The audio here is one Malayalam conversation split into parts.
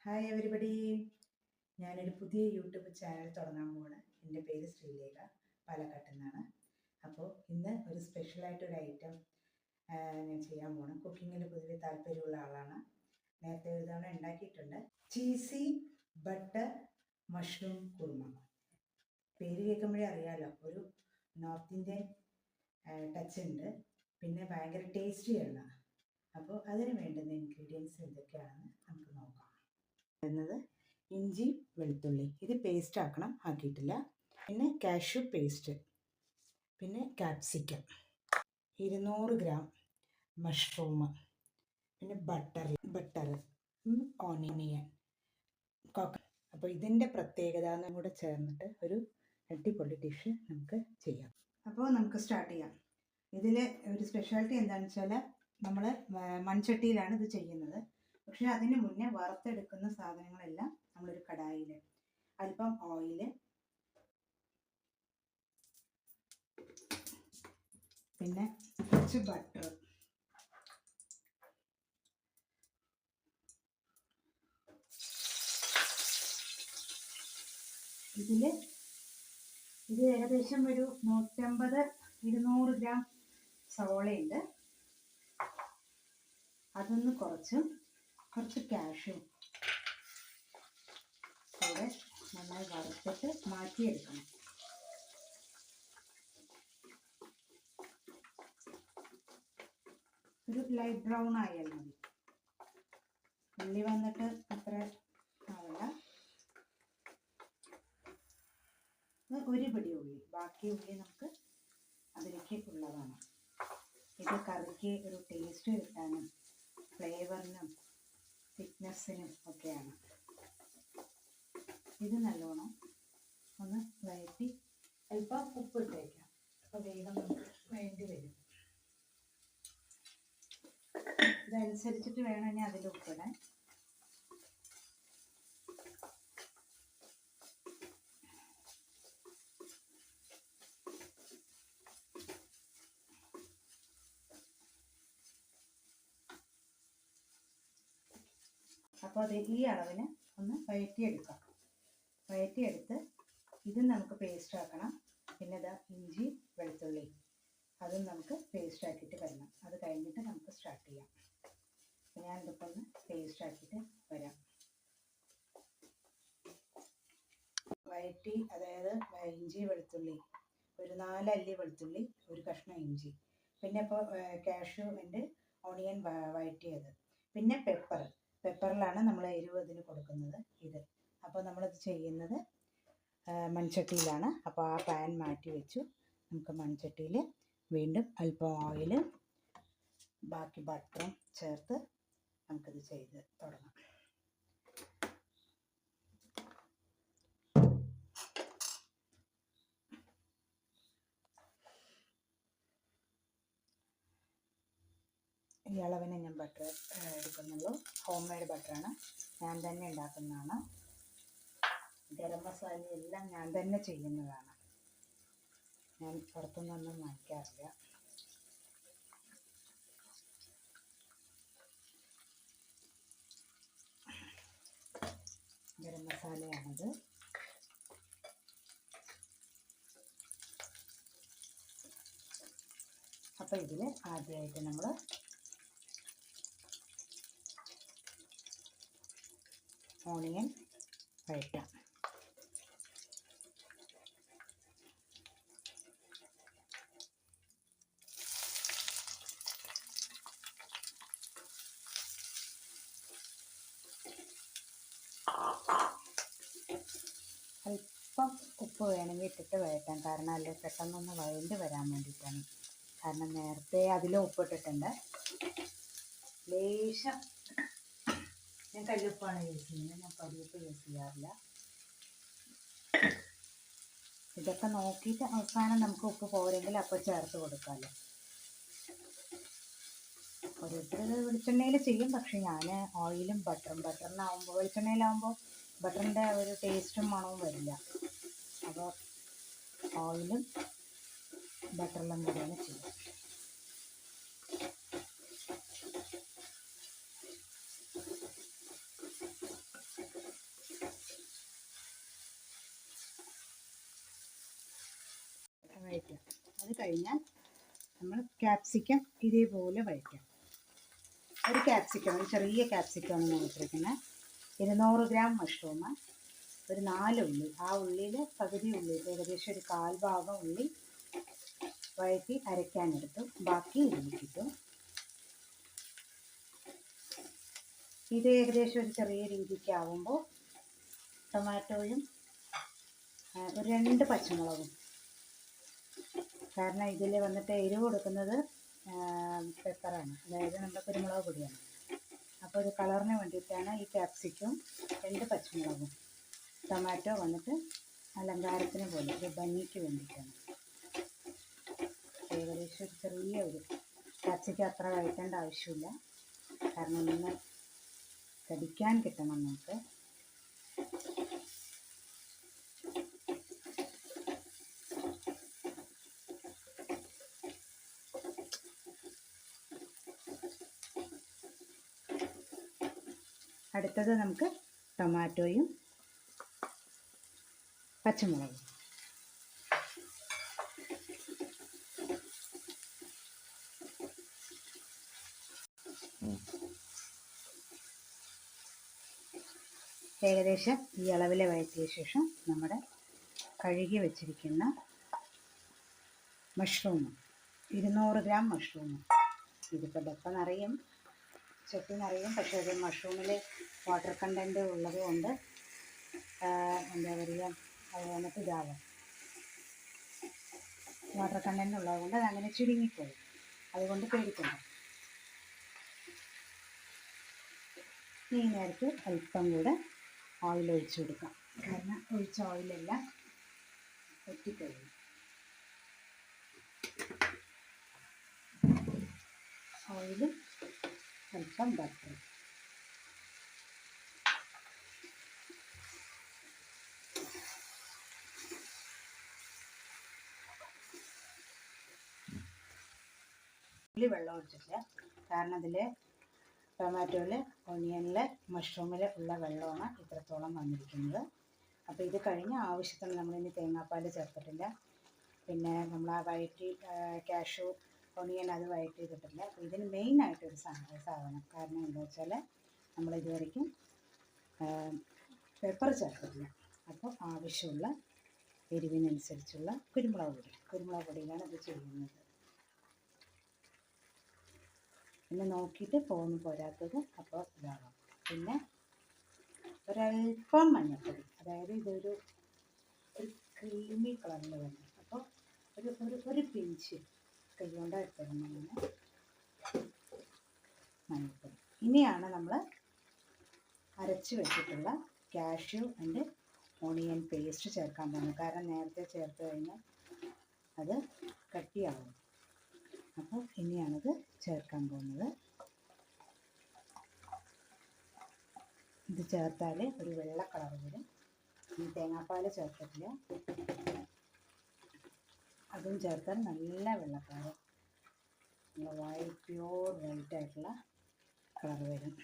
ഹായ് എവരിബഡി, ഞാനൊരു പുതിയ യൂട്യൂബ് ചാനൽ തുടങ്ങാൻ പോവാണ്. എൻ്റെ പേര് ശ്രീലേഖ, പാലക്കാട്ടിൽ നിന്നാണ്. അപ്പോൾ ഇന്ന് ഒരു സ്പെഷ്യലായിട്ടൊരു ഐറ്റം ഞാൻ ചെയ്യാൻ പോകണം. കുക്കിങ്ങിൽ പൊതുവെ താല്പര്യമുള്ള ആളാണ്. നേരത്തെ ഒരു തവണ ഉണ്ടാക്കിയിട്ടുണ്ട്. Cheesy butter mushroom kurma. പേര് കേൾക്കുമ്പോഴേ അറിയാലോ, ഒരു നോർത്ത് ഇന്ത്യൻ ടച്ച് ഉണ്ട്, പിന്നെ ഭയങ്കര ടേസ്റ്റിയാണ്. അപ്പോൾ അതിന് വേണ്ടുന്ന ഇൻഗ്രീഡിയൻസ് എന്തൊക്കെയാണെന്ന് നമുക്ക് നോക്കാം. വരുന്നത് ഇഞ്ചി വെളുത്തുള്ളി, ഇത് പേസ്റ്റ് ആക്കണം, ആക്കിയിട്ടില്ല. പിന്നെ കാഷ്യൂ പേസ്റ്റ്, പിന്നെ ക്യാപ്സിക്കം, 200 ഗ്രാം മഷ്റൂം, പിന്നെ ബട്ടർ ഓണിയൻ കോക്ക. അപ്പോൾ ഇതിൻ്റെ പ്രത്യേകത എന്നും കൂടെ ചേർന്നിട്ട് ഒരു അടിപൊളി ഡിഷ് നമുക്ക് ചെയ്യാം. അപ്പോൾ നമുക്ക് സ്റ്റാർട്ട് ചെയ്യാം. ഇതിൽ ഒരു സ്പെഷ്യാലിറ്റി എന്താണെന്ന് വെച്ചാൽ നമ്മൾ മൺചട്ടിയിലാണ് ഇത് ചെയ്യുന്നത്. പക്ഷെ അതിന് മുന്നേ വറുത്തെടുക്കുന്ന സാധനങ്ങളെല്ലാം നമ്മളൊരു കടായിൽ അല്പം ഓയിൽ, പിന്നെ കുറച്ച് ബട്ടർ, ഇത് ഏകദേശം ഒരു 150-200 ഗ്രാം സവോളയുണ്ട്. അതൊന്ന് കുറച്ച് കാഷ്യൂ കൂടെ നന്നായി വറുത്തിട്ട് മാറ്റിയെടുക്കണം. ഒരു ലൈറ്റ് ബ്രൗൺ ആയാൽ മതി. ഉള്ളി വന്നിട്ട് അത്ര ആവില്ല. ഒരു പിടി ഉള്ളി, ബാക്കി ഉള്ളി നമുക്ക് അതിലേക്ക് ഉള്ളതാണ്. ഇത് കറിക്ക് ഒരു ടേസ്റ്റ് കിട്ടാനും ഫ്ലേവറിനും തിക്നെസ്സിനും ഒക്കെയാണ്. ഇത് നല്ലോണം ഒന്ന് വഴറ്റി അല്പം ഉപ്പിട്ടേക്കാം. അപ്പോൾ വേഗം നമുക്ക് വേണ്ടി വരും. ഇതനുസരിച്ചിട്ട് വേണം ഇനി അതിൽ ഉപ്പിടാൻ. അപ്പോൾ അത് ഈ അളവിന് ഒന്ന് വഴറ്റിയെടുത്ത് ഇത് നമുക്ക് പേസ്റ്റ് ആക്കണം. പിന്നെ ഇതാ ഇഞ്ചി വെളുത്തുള്ളി, അതും നമുക്ക് പേസ്റ്റ് ആക്കിയിട്ട് വരണം. അത് കഴിഞ്ഞിട്ട് നമുക്ക് സ്റ്റാർട്ട് ചെയ്യാം. അപ്പോൾ ഞാൻ ഇതൊക്കെ ഒന്ന് പേസ്റ്റ് ആക്കിയിട്ട് വരാം. വഴറ്റി, അതായത് ഇഞ്ചി വെളുത്തുള്ളി, ഒരു 4 അല്ലി വെളുത്തുള്ളി, ഒരു കഷ്ണം ഇഞ്ചി, പിന്നെ ഇപ്പോൾ കാഷ്യൂ ആൻഡ് ഓണിയൻ വഴറ്റിയത്, പിന്നെ പെപ്പറിലാണ് നമ്മൾ എരിവ് ഇതിന് കൊടുക്കുന്നത്. ഇത് അപ്പോൾ നമ്മളിത് ചെയ്യുന്നത് മൺചട്ടിയിലാണ്. അപ്പോൾ ആ പാൻ മാറ്റി വെച്ചു. നമുക്ക് മൺചട്ടിയിൽ വീണ്ടും അല്പം ഓയിൽ, ബാക്കി ബട്ടറും ചേർത്ത് നമുക്കിത് ചെയ്ത് തുടങ്ങാം. ഈ അളവിന് ഞാൻ ബട്ടർ എടുക്കുന്നുള്ളൂ. ഹോം മെയ്ഡ് ബട്ടറാണ്, ഞാൻ തന്നെ ഉണ്ടാക്കുന്നതാണ്. ഗരം മസാല എല്ലാം ഞാൻ തന്നെ ചെയ്യുന്നതാണ്. ഞാൻ പുറത്തുനിന്നൊന്നും വാങ്ങിക്കാറില്ല. ഗരം മസാലയാണിത്. അപ്പോൾ ഇതിൽ ആദ്യമായിട്ട് നമ്മൾ ഓണിയൻ വഴറ്റാം. അല്പം ഉപ്പ് വേണമെങ്കിൽ ഇട്ടിട്ട് വഴറ്റാം, കാരണം അല്ലെ പെട്ടെന്നൊന്ന് വഴണ്ട് വരാൻ വേണ്ടിയിട്ടാണ്. കാരണം നേരത്തെ അതിലും ഉപ്പിട്ടിട്ടുണ്ട്. ലേശം ഞാൻ കല്ലുപ്പാണ് യൂസ് ചെയ്യുന്നത്, ഞാൻ പൊടിയുപ്പ് യൂസ് ചെയ്യാറില്ല. ഇതൊക്കെ നോക്കിയിട്ട് അവസാനം നമുക്ക് ഉപ്പ് പോരെങ്കിൽ അപ്പോൾ ചേർത്ത് കൊടുക്കാമല്ലോ. ഓരോരുത്തർ വെളിച്ചെണ്ണയിൽ ചെയ്യും, പക്ഷെ ഞാൻ ഓയിലും ബട്ടറിനാവുമ്പോൾ, വെളിച്ചെണ്ണയിലാവുമ്പോൾ ബട്ടറിൻ്റെ ഒരു ടേസ്റ്റും മണവും വരില്ല. അപ്പോൾ ഓയിലും ബട്ടറിലും കൂടെയാണ് ചെയ്യുക. കഴിഞ്ഞാൽ നമ്മൾ ക്യാപ്സിക്കം ഇതേപോലെ വഴറ്റാം. ഒരു ക്യാപ്സിക്കം, ഒരു ചെറിയ ക്യാപ്സിക്കമാണ് ഞാൻ എടുത്തിരിക്കുന്നത്. 200 ഗ്രാം മഷ്റൂം, ഒരു 4 ഉള്ളി. ആ ഉള്ളിയിൽ പകുതി ഉള്ളി, ഏകദേശം ഒരു 1/4 ഭാഗം ഉള്ളി വഴറ്റി അരയ്ക്കാനെടുത്തു. ബാക്കി ഇതിലേക്കിട്ടു. ഇത് ഏകദേശം ഒരു ചെറിയ രീതിക്കാവുമ്പോൾ ടൊമാറ്റോയും ഒരു 2 പച്ചമുളകും, കാരണം ഇതിൽ വന്നിട്ട് എരിവ് കൊടുക്കുന്നത് പെപ്പറാണ്, അതായത് നമ്മുടെ കുരുമുളക് പൊടിയാണ്. അപ്പോൾ ഒരു കളറിന് വേണ്ടിയിട്ടാണ് ഈ ക്യാപ്സിക്കും 2 പച്ചമുളകും. ടൊമാറ്റോ വന്നിട്ട് അലങ്കാരത്തിന് പോലെ ഒരു ഭംഗിക്ക് വേണ്ടിയിട്ടാണ്. ഏകദേശം ഒരു ചെറിയ ഒരു ക്യാപ്സിക്കം അത്ര വഴറ്റേണ്ട ആവശ്യമില്ല, കാരണം ഒന്ന് കടിക്കാൻ കിട്ടണം നമുക്ക്. അടുത്തത് നമുക്ക് ടൊമാറ്റോയും പച്ചമുളകും. ഏകദേശം ഈ അളവിൽ വഴറ്റിയ ശേഷം നമ്മുടെ കഴുകി വെച്ചിരിക്കുന്ന മഷ്റൂം, 200 ഗ്രാം മഷ്റൂം. ഇതിപ്പോൾ ഡപ്പം നിറയും, ചട്ടി നിറയും, പക്ഷേ അത് മഷ്റൂമിൽ വാട്ടർ കണ്ടൻറ്റ് ഉള്ളത് കൊണ്ട് എന്താ പറയുക, അത് വന്നിട്ട് ഇതാവും. വാട്ടർ കണ്ടൻറ്റ് ഉള്ളത് കൊണ്ട് അതങ്ങനെ ചുരുങ്ങിപ്പോയി, അതുകൊണ്ട് പേടിക്കണ്ട. ഈ നേരത്ത് അല്പം കൂടെ ഓയിൽ ഒഴിച്ചു കൊടുക്കാം, കാരണം ഒഴിച്ച ഓയിലെല്ലാം ഒറ്റിക്കഴിയും. ഓയിലും അല്പം ബട്ടർ. വെള്ളം ഒഴിച്ചിട്ടില്ല, കാരണം അതിൽ ടൊമാറ്റോയിൽ, ഓണിയനിൽ, മഷ്റൂമിൽ ഉള്ള വെള്ളമാണ് ഇത്രത്തോളം വന്നിരിക്കുന്നത്. അപ്പോൾ ഇത് കഴിഞ്ഞ ആവശ്യത്തിന് നമ്മളിനി തേങ്ങാപ്പാൽ ചേർത്തിട്ടില്ല, പിന്നെ നമ്മൾ ആ വഴറ്റി കാഷ്യൂ ഓണിയൻ അത് വഴറ്റി ചെയ്തിട്ടില്ല. അപ്പോൾ ഇതിന് മെയിനായിട്ടൊരു സാധനം, കാരണം എന്താ വെച്ചാൽ നമ്മൾ ഇതുവരെയ്ക്കും പെപ്പർ ചേർത്തിട്ടില്ല. അപ്പോൾ ആവശ്യമുള്ള എരിവിനനുസരിച്ചുള്ള കുരുമുളക് പൊടിയിലാണ് ഇത് ചെയ്യുന്നത്. പിന്നെ നോക്കിയിട്ട് പോകുന്നു പോരാത്തത് അപ്പോൾ ഇതാകാം. പിന്നെ ഒരല്പം മഞ്ഞൾപ്പൊടി, അതായത് ഇതൊരു ക്രീമി കളറിൽ വരണം. അപ്പോൾ ഒരു പിഞ്ച് കൈകൊണ്ട് എടുത്തിരുന്നതിന് മഞ്ഞൾപ്പൊടി. ഇനിയാണ് നമ്മൾ അരച്ച് വെച്ചിട്ടുള്ള കാഷ്യൂ ആൻഡ് ഓണിയൻ പേസ്റ്റ് ചേർക്കാൻ പോകുന്നത്, കാരണം നേരത്തെ ചേർത്ത് കഴിഞ്ഞാൽ അത് കട്ടിയാവും. അപ്പോൾ ഇനിയാണത് ചേർക്കാൻ പോകുന്നത്. ഇത് ചേർത്താൽ ഒരു വെള്ള കളർ വരും. ഈ തേങ്ങാപ്പാൽ ചേർത്തിട്ടില്ല, അതും ചേർത്താൽ നല്ല വെള്ള കളർ, നല്ല പ്യൂർ വൈറ്റ് ആയിട്ടുള്ള കളർ വരും.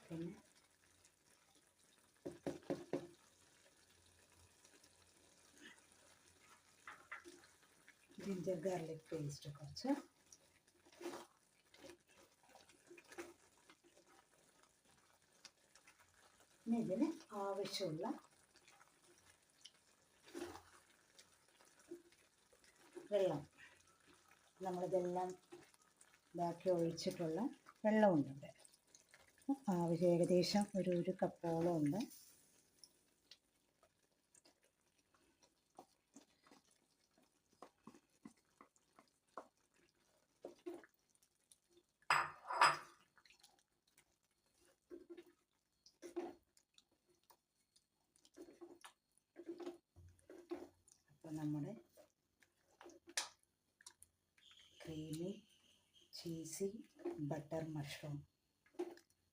പിന്നെ ജിഞ്ചർ ഗാർലിക് പേസ്റ്റ് കുറച്ച്, പിന്നെ ഇതിന് ആവശ്യമുള്ള വെള്ളം, നമ്മളിതെല്ലാം ഇതാക്കി ഒഴിച്ചിട്ടുള്ള വെള്ളമുണ്ട് ഇവിടെ. ആവശ്യം ഏകദേശം ഒരു കപ്പോളം ഉണ്ട്. അപ്പോൾ നമ്മുടെ creamy cheesy butter mushroom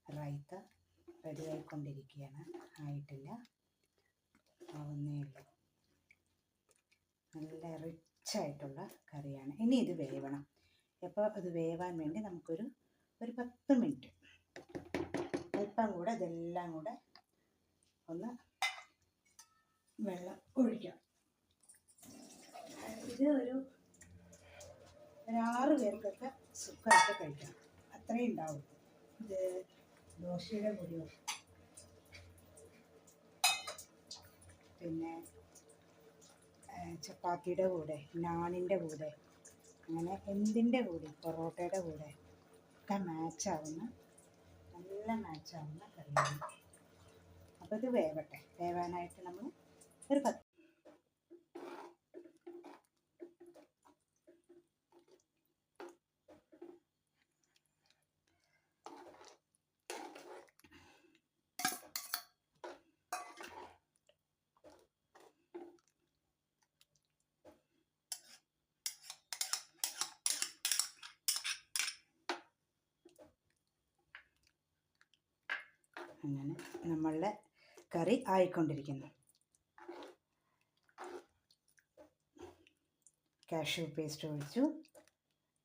raita റെഡിയായിക്കൊണ്ടിരിക്കുകയാണ്, ആയിട്ടില്ല. ആവുന്നേ ഉള്ളൂ. നല്ല റിച്ചായിട്ടുള്ള കറിയാണ്. ഇനി ഇത് വേവണം. അപ്പോൾ ഇത് വേവാൻ വേണ്ടി നമുക്കൊരു 10 മിനിറ്റ് അല്പം കൂടെ ഇതെല്ലാം കൂടെ ഒന്ന് വെള്ളം ഒഴിക്കാം. ഇത് ഒരു 6 പേർക്കൊക്കെ സുഖമായിട്ട് കഴിക്കാം. അത്രയും ഉണ്ടാവും. ഇത് ദോശയുടെ കൂടെയോ പിന്നെ ചപ്പാത്തിയുടെ കൂടെ, നാനിൻ്റെ കൂടെ, അങ്ങനെ എന്തിൻ്റെ കൂടെ, പൊറോട്ടയുടെ കൂടെ ഒക്കെ മാച്ചാവുന്ന നല്ല മാച്ചാവുന്ന കറിയാണ്. അപ്പോൾ ഇത് വേവട്ടെ. വേവാനായിട്ട് നമ്മൾ ഒരു 10 അങ്ങനെ നമ്മളുടെ കറി ആയിക്കൊണ്ടിരിക്കുന്നു. കാഷ്യൂ പേസ്റ്റ് ഒഴിച്ചു,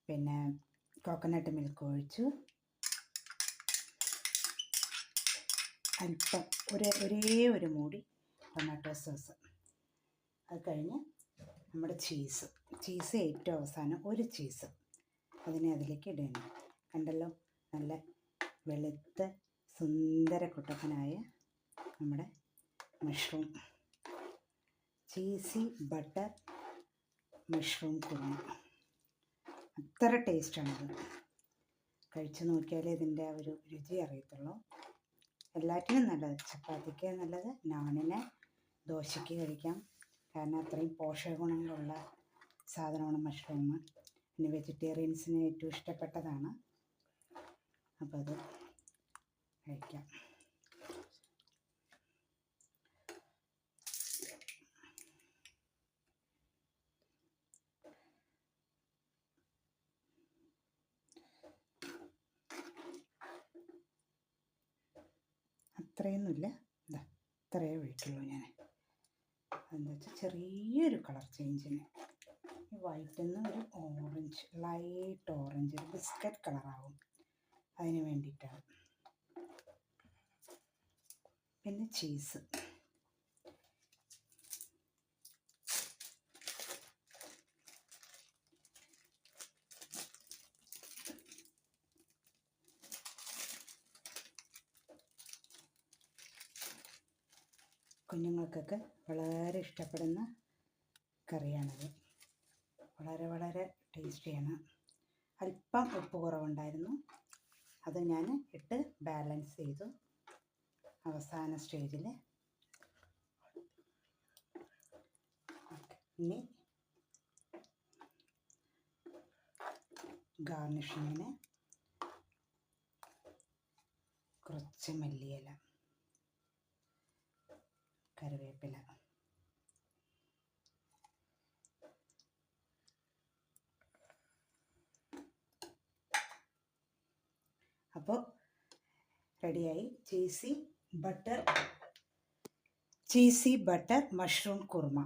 പിന്നെ കോക്കനട്ട് മിൽക്ക് ഒഴിച്ചു, അല്പം ഒരേ ഒരു മൂടി ടൊമാറ്റോ സോസ്. അത് കഴിഞ്ഞ് നമ്മുടെ ചീസ് ഏറ്റവും അവസാനം ഒരു ചീസ് അതിനെ അതിലേക്ക് ഇടണം. കണ്ടല്ലോ, നല്ല വെളുത്ത സുന്ദര കുട്ടപ്പനായ നമ്മുടെ mushroom, cheesy butter mushroom kurma. അത്ര ടേസ്റ്റാണത്. കഴിച്ചു നോക്കിയാലേ ഇതിൻ്റെ ആ ഒരു രുചി അറിയത്തുള്ളൂ. എല്ലാറ്റിനും നല്ലത്, ചപ്പാത്തിക്ക് നല്ലത്, നാനിന്, ദോശയ്ക്ക് കഴിക്കാം. കാരണം അത്രയും പോഷക ഗുണങ്ങളുള്ള സാധനമാണ് മഷ്റൂം. പിന്നെ വെജിറ്റേറിയൻസിന് ഏറ്റവും ഇഷ്ടപ്പെട്ടതാണ്. അപ്പോൾ അത് കഴിക്കാം. അത്രയൊന്നുമില്ല, ഇതാ ഇത്രയേ ഒഴിക്കുള്ളൂ ഞാൻ. എന്താ വെച്ചാൽ ചെറിയൊരു കളർ ചേഞ്ചിന്, ഈ വൈറ്റിൽ നിന്ന് ഒരു ഓറഞ്ച്, ലൈറ്റ് ഓറഞ്ച്, ഒരു ബിസ്ക്കറ്റ് കളറാവും, അതിന് വേണ്ടിയിട്ടാണ്. പിന്നെ ചീസ്, കുഞ്ഞുങ്ങൾക്കൊക്കെ വളരെ ഇഷ്ടപ്പെടുന്ന കറിയാണത്. വളരെ ടേസ്റ്റിയാണ്. അല്പം ഉപ്പ് കുറവുണ്ടായിരുന്നു, അത് ഞാൻ ഇട്ട് ബാലൻസ് ചെയ്തു. അവസാന സ്റ്റേജിൽ ഇനി ഗാർണിഷിങ്ങിന് കുറച്ച് മല്ലിയില, കറിവേപ്പില, അപ്പോൾ റെഡിയായി ചീസി ബട്ടർ മഷ്റൂം കുറുമ.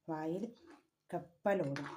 വായിൽ കപ്പലോടും.